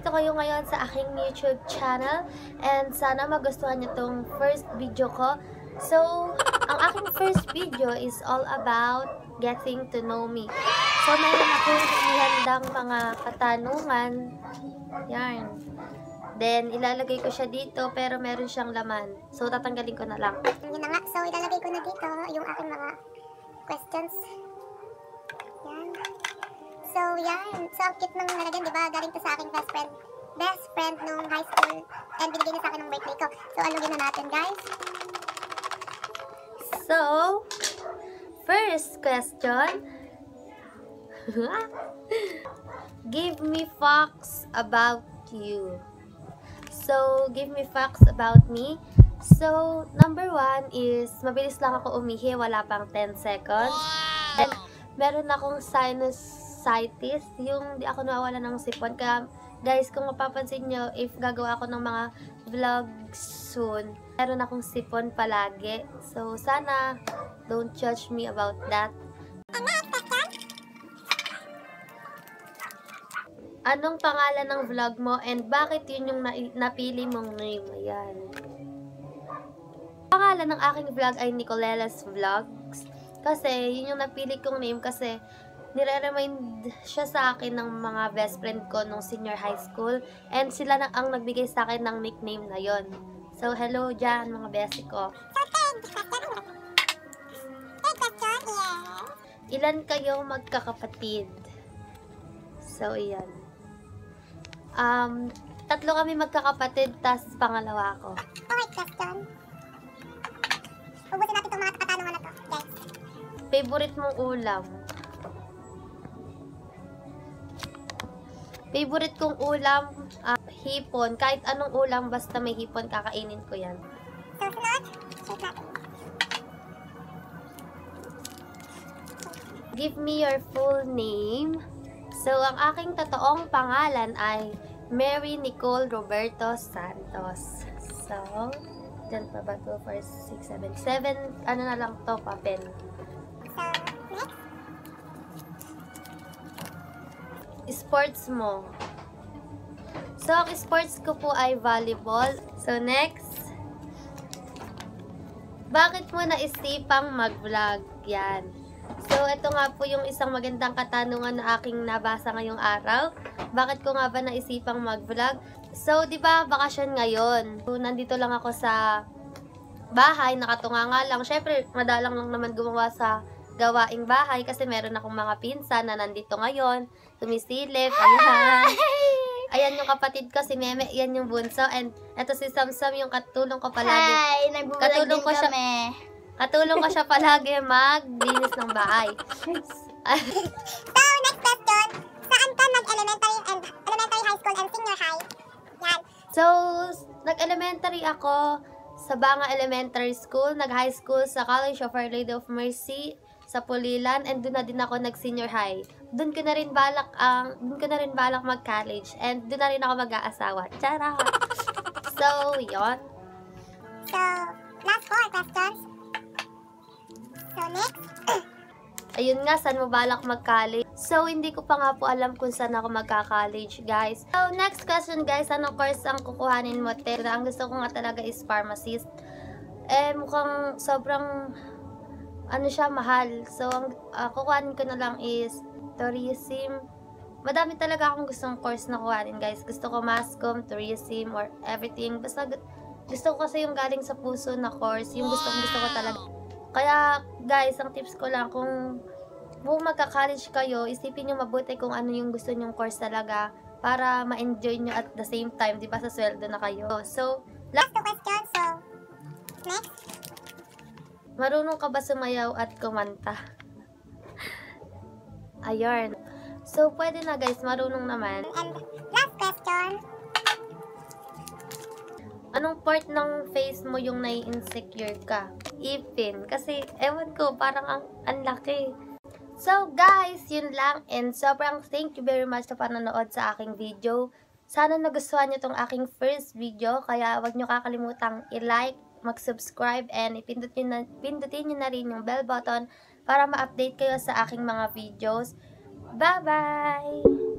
nandito kayo ngayon sa aking YouTube channel and sana magustuhan niyo tong first video ko. So, ang aking first video is all about getting to know me. So, meron akong ihandang mga katanungan. Yan. Then, ilalagay ko siya dito pero meron siyang laman. So, tatanggalin ko na lang. Yun na nga. So, ilalagay ko na dito yung aking mga questions. Yan. So, yan. So, ang cute ng nalagyan, diba? Galing to sa aking best friend nung high school. And binigay niya sa akin ng birthday ko. So, alugin na natin, guys. So, first question. Give me facts about you. So, give me facts about me. So, number 1 is, mabilis lang ako umihi, wala pang 10 seconds. Then, meron akong sinusitis, yung di ako nawawala ng sipon. Kaya, guys, kung mapapansin nyo, if gagawa ako ng mga vlogs soon, meron akong sipon palagi. So, sana, don't judge me about that. Anong pangalan ng vlog mo and bakit yun yung napili mong name? Ayan. Pangalan ng aking vlog ay Nicolela's Vlogs. Kasi, yun yung napili kong name kasi nire-remind siya sa akin ng mga best friend ko nung senior high school. And sila na ang nagbigay sa akin ng nickname na yon. So, hello dyan mga besti ko. Ilan kayo magkakapatid? So, iyan. Tatlo kami magkakapatid, tas pangalawa ako. Okay, question. Ubusin natin itong mga katanungan na to, guys. Favorite mong ulam? Favorite kong ulam, hipon. Kahit anong ulam, basta may hipon, kakainin ko yan. So, sunod, shoot natin. Give me your full name. So, ang aking totoong pangalan ay Mary Nicole Roberto Santos. So, dyan pa ba? 2, 4, 6, 7. 7, ano na lang to, papel. So, next. Sports mo. So, ang sports ko po ay volleyball. So, next. Bakit mo naisipang mag-vlog? Yan. So, ito nga po yung isang magandang katanungan na aking nabasa ngayong araw. Bakit ko nga ba naisipang mag-vlog? So, di ba bakasyon ngayon? So, nandito lang ako sa bahay, nakatunga nga lang. Syempre, madalang lang naman gumawa sa gawaing bahay kasi meron akong mga pinsan na nandito ngayon. Tumisilip, ayan. Ayan yung kapatid ko, si Meme, yan yung bunso. And eto si Samsam, yung katulong ko palagi. Hi, nagbubulag din kami. Katulong ko siya palagi maglinis ng bahay. So, next question. Saan ka nag-elementary, high school, and senior high? Yan. So, nag-elementary ako sa Banga Elementary School, nag-high school sa College of Our Lady of Mercy sa Pulilan, and doon na din ako nag-senior high. Doon ko na rin balak mag-college, and doon na rin ako mag-aasawa. Charot! So, yon. So, last 4 questions. So, next. Ayun nga, saan mo balak mag-college? So, hindi ko pa nga po alam kung saan ako magka-college, guys. So, next question, guys. Anong course ang kukuhanin mo, te? Ang gusto ko nga talaga is pharmacist. Mukhang sobrang, siya, mahal. So, ang kukuhanin ko na lang is tourism. Madami talaga akong gustong course na kuhanin, guys. Gusto ko mass comm, tourism, or everything. Basta, gusto ko kasi yung galing sa puso na course. Yung gusto ko talaga. Kaya, guys, ang tips ko lang, kung magka-college kayo, isipin nyo mabuti kung ano yung gusto nyong course talaga para ma-enjoy nyo at the same time, di ba, sa sweldo na kayo. So, last 2 questions. So, next. Marunong ka ba sumayaw at kumanta? Ayun. So, pwede na, guys, marunong naman. And last question. Anong part ng face mo yung nai-insecure ka? Ipin. Kasi, ewan ko, parang ang laki. So, guys, yun lang. And sobrang thank you very much sa panonood sa aking video. Sana nagustuhan nyo tong aking first video. Kaya, wag nyo kakalimutang i-like, mag-subscribe, and pindutin nyo na rin yung bell button para ma-update kayo sa aking mga videos. Bye-bye!